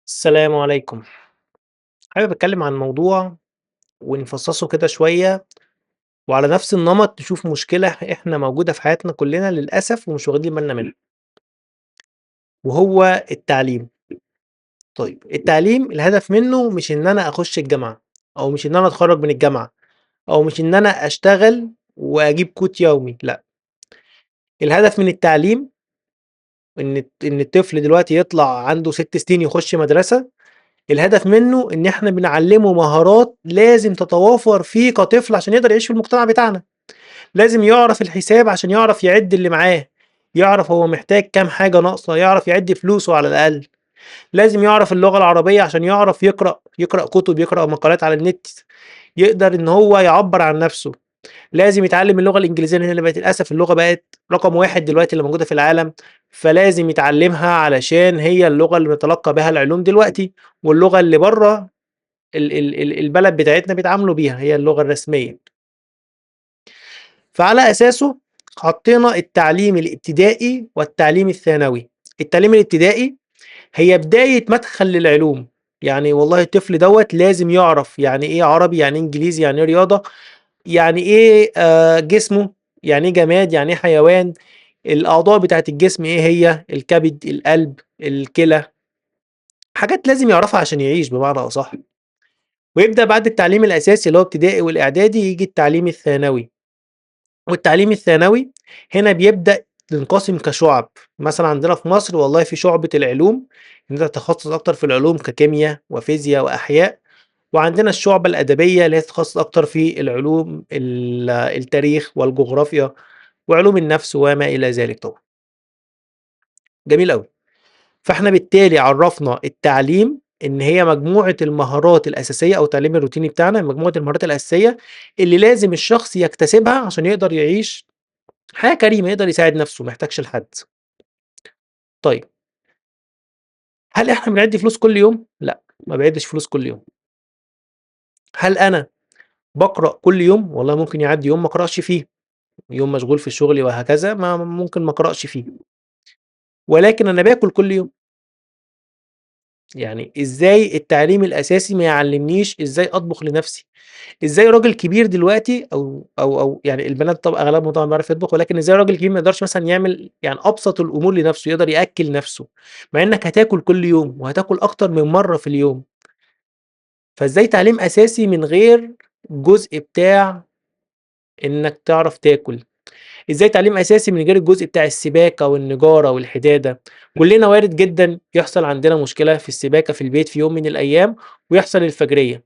السلام عليكم. حابب أتكلم عن موضوع ونفصصه كده شوية، وعلى نفس النمط نشوف مشكلة إحنا موجودة في حياتنا كلنا للأسف ومش واخدين بالنا منها، وهو التعليم. طيب التعليم الهدف منه مش إن أنا أخش الجامعة، أو مش إن أنا أتخرج من الجامعة، أو مش إن أنا أشتغل وأجيب قوت يومي، لأ. الهدف من التعليم إن الطفل دلوقتي يطلع عنده 6 سنين يخش مدرسة. الهدف منه إن إحنا بنعلمه مهارات لازم تتوافر فيه كطفل عشان يقدر يعيش في المجتمع بتاعنا. لازم يعرف الحساب عشان يعرف يعِد اللي معاه، يعرف هو محتاج كام حاجة ناقصة، يعرف يعِد فلوسه على الأقل، لازم يعرف اللغة العربية عشان يعرف يقرأ كُتب، يقرأ مقالات على النت، يقدر إن هو يعبّر عن نَفْسه، لازم يتعلّم اللغة الإنجليزية لإن بقت للأسف اللغة بقت رقم 1 دلوقتي اللي موجودة في العالم، فلازم يتعلّمها علشان هي اللغة اللي بنتلقّى بها العلوم دلوقتي، واللغة اللي برّه البلد بتاعتنا بيتعاملوا بيها، هي اللغة الرسمية. فعلى أساسه حطينا التعليم الابتدائي والتعليم الثانوي. التعليم الابتدائي هي بداية مدخل للعلوم، يعني والله الطفل دوّة لازم يعرف يعني إيه عربي، يعني إيه إنجليزي، يعني إيه رياضة، يعني إيه جسمه، يعني إيه جماد، يعني إيه حيوان، الأعضاء بتاعة الجسم إيه هي، الكبد، القلب، الكلى، حاجات لازم يعرفها عشان يعيش بمعنى أصح. ويبدأ بعد التعليم الأساسي اللي هو ابتدائي والإعدادي ييجي التعليم الثانوي. والتعليم الثانوي هنا بيبدأ ينقسم كشُعَب، مثلًا عندنا في مصر والله في شُعبة العلوم، إن أنت تتخصص أكتر في العلوم ككيميا وفيزيا وأحياء، وعندنا الشُعبة الأدبية اللي هي تتخصص أكتر في العلوم التاريخ والجغرافيا وعلوم النفس وما إلى ذلك طبعًا. جميل أوي. فإحنا بالتالي عرّفنا التعليم إن هي مجموعة المهارات الأساسية أو التعليم الروتيني بتاعنا، مجموعة المهارات الأساسية اللي لازم الشخص يكتسبها عشان يقدر يعيش حياة كريمة، يقدر يساعد نفسه ما يحتاجش لحد. طيب، هل إحنا بنعِد فلوس كل يوم؟ لأ، ما باعِدّش فلوس كل يوم. هل أنا باقرأ كل يوم؟ والله ممكن يعدّي يوم ما أقرأش فيه، يوم مشغول في الشغل وهكذا ممكن ما أقرأش فيه، ولكن أنا باكل كل يوم. يعني إزاي التعليم الأساسي ما يعلّمنيش إزاي أطبخ لنفسي؟ إزاي راجل كبير دلوقتي أو يعني البنات طبعًا أغلبهم طبعًا بيعرف يطبخ، ولكن إزاي راجل كبير ما يقدرش مثلًا يعمل يعني أبسط الأمور لنفسه، يقدر يأكّل نفسه، مع إنك هتاكل كل يوم وهتاكل أكتر من مرّة في اليوم. فإزاي تعليم أساسي من غير الجزء بتاع إنك تعرف تاكل؟ إزاي تعليم أساسي من غير الجزء بتاع السباكة والنجارة والحدادة؟ كلنا وارد جدًا يحصل عندنا مشكلة في السباكة في البيت في يوم من الأيام ويحصل الفجرية،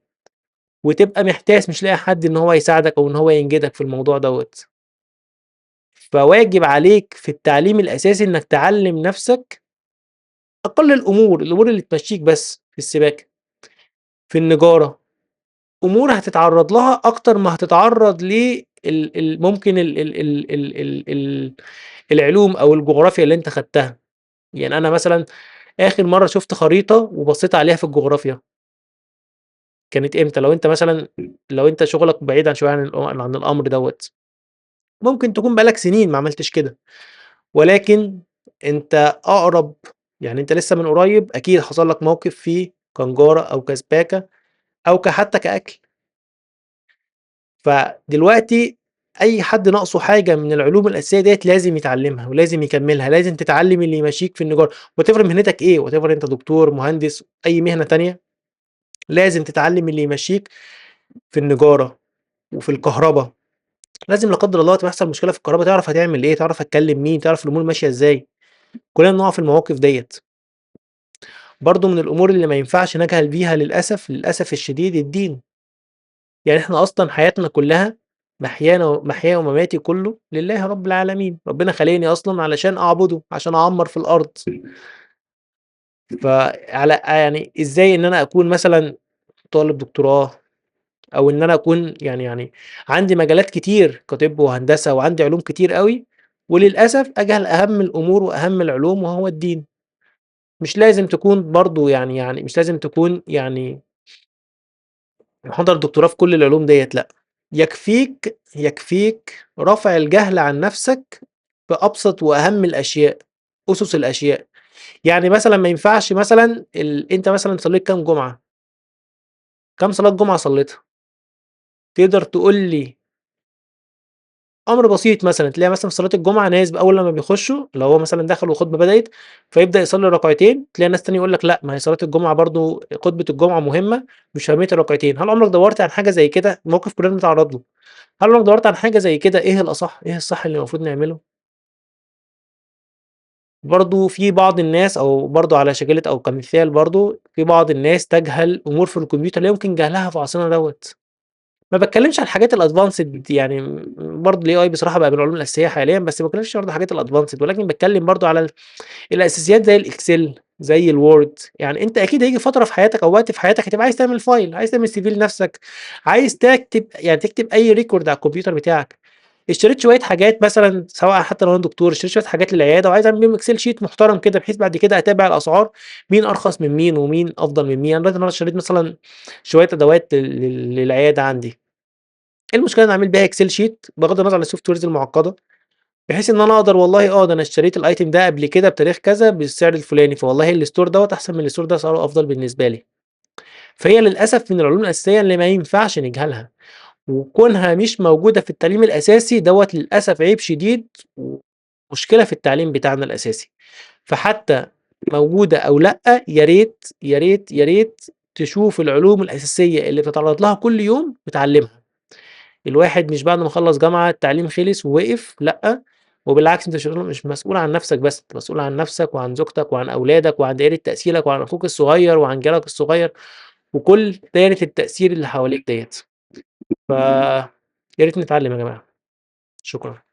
وتبقى محتاس مش لاقي حد إن هو يساعدك أو إن هو ينجدك في الموضوع دوّة. فواجب عليك في التعليم الأساسي إنك تعلّم نفسك أقل الأمور، الأمور اللي تمشّيك بس في السباكة، في النجارة. أمور هتتعرّض لها أكتر ما هتتعرّض ال ممكن العلوم أو الجغرافيا اللي أنت خدتها. يعني أنا مثلًا آخر مرّة شُفت خريطة وبصّيت عليها في الجغرافيا، كانت إمتى؟ لو أنت شغلك بعيد عن شوية عن الأمر دوّة، ممكن تكون بقى لك سنين ما عملتش كده، ولكن أنت أقرب، يعني أنت لسه من قريب أكيد حصل لك موقف فيه كنجارة أو كسباكة أو حتى كأكل. فدلوقتي أي حد ناقصه حاجة من العلوم الأساسية ديّة لازم يتعلّمها ولازم يكمّلها، لازم تتعلّم اللي يمشّيك في النجارة whatever مهنتك إيه، whatever أنت دكتور، مهندس، أي مهنة تانية، لازم تتعلّم اللي يمشّيك في النجارة وفي الكهربا. لازم لا قدّر الله تحصل مشكلة في الكهربا تعرف هتعمل إيه، تعرف هتكلّم مين، تعرف الأمور ماشية إزاي، كُلّنا بنقع في المواقف ديّة. برضه من الأمور اللي ما ينفعش نجهل بيها للأسف الشديد الدين. يعني إحنا أصلًا حياتنا كلّها محياي ومماتي كلّه لله رب العالمين، ربنا خالقني أصلًا علشان أعبده، عشان أعمّر في الأرض. فعلى يعني إزاي إن أنا أكون مثلًا طالب دكتوراه أو إن أنا أكون يعني عندي مجالات كتير كطِب وهندسة وعندي علوم كتير أوي، وللأسف أجهل أهم الأمور وأهم العلوم وهو الدين. مش لازم تكون برضه يعني مش لازم تكون يعني محضر دكتوراه في كل العلوم ديّة لأ، يكفيك رفع الجهل عن نفسك بأبسط وأهم الأشياء، أُسس الأشياء. يعني مثلًا ما ينفعش مثلًا أنت مثلًا صلّيت كام جمعة، كام صلاة جمعة صلّيتها؟ تقدر تقول لي أمر بسيط مثلًا، تلاقي مثلًا في صلاة الجمعة ناس أول لمّا بيخشوا لو هو مثلًا دخل والخطبة بدأت، فيبدأ يصلّي ركعتين، تلاقي ناس تانية يقول لك لأ، ما هي صلاة الجمعة برضه خطبة الجمعة مهمة مش أهمية الركعتين، هل عمرك دوّرت عن حاجة زي كده؟ موقف كلنا بنتعرّض له، هل عمرك دوّرت عن حاجة زي كده إيه الأصح، إيه الصح اللي المفروض نعمله؟ برضه في بعض الناس أو برضه على شاكلة أو كمثال برضه، في بعض الناس تجهل أمور في الكمبيوتر لا يمكن جهلها في عصرنا دوّة. ما باتكلّمش عن الحاجات الadvanced يعني برضه الAI بصراحة بقى من العلوم الأساسية حاليًا، بس ما باتكلّمش برضه الحاجات الadvanced ولكن باتكلّم برضه على الأساسيات زي الExcel زي الWord، يعني أنت أكيد هييجي فترة في حياتك أو وقت في حياتك هتبقى عايز تعمل file، عايز تعمل CV لنَفْسك، عايز تكتب أي record على الكمبيوتر بتاعك. اشتريت شوية حاجات مثلًا سواء حتى لو أنا دكتور، اشتريت شوية حاجات للعيادة وعايز أعمل بيهم Excel sheet محترم كده، بحيث بعد كده أتابع الأسعار مين أرخص من مين ومين أفضل من مين، أنا دلوقتي اشتريت مثلًا شوية أدوات للعيادة عندي. إيه المشكلة إني أعمل بيها Excel sheet بغض النظر عن الsoftwares المعقدة، بحيث إن أنا أقدر والله ده أنا اشتريت الitem ده قبل كده بتاريخ كذا بالسعر الفلاني، فوالله الstore دوّة أحسن من الstore ده أسعاره أفضل بالنسبة لي. فهي للأسف من العلوم الأساسية اللي ما ينفعش نجهلها، وكونها مش موجودة في التعليم الأساسي دوّة للأسف عيب شديد ومشكلة في التعليم بتاعنا الأساسي. فحتى موجودة أو لأ، يا ريت، يا ريت، يا ريت تشوف العلوم الأساسية اللي بتتعرض لها كل يوم وتعلمها. الواحد مش بعد ما خلّص جامعة التعليم خلص ووقف، لأ، وبالعكس أنت مش مسؤول عن نفسك بس، أنت مسؤول عن نفسك وعن زوجتك وعن أولادك وعن دايرة تأثيرك وعن أخوك الصغير وعن جارك الصغير وكل دايرة التأثير اللي حواليك ديّة. ف يا ريت نتعلم يا جماعة، شكرًا.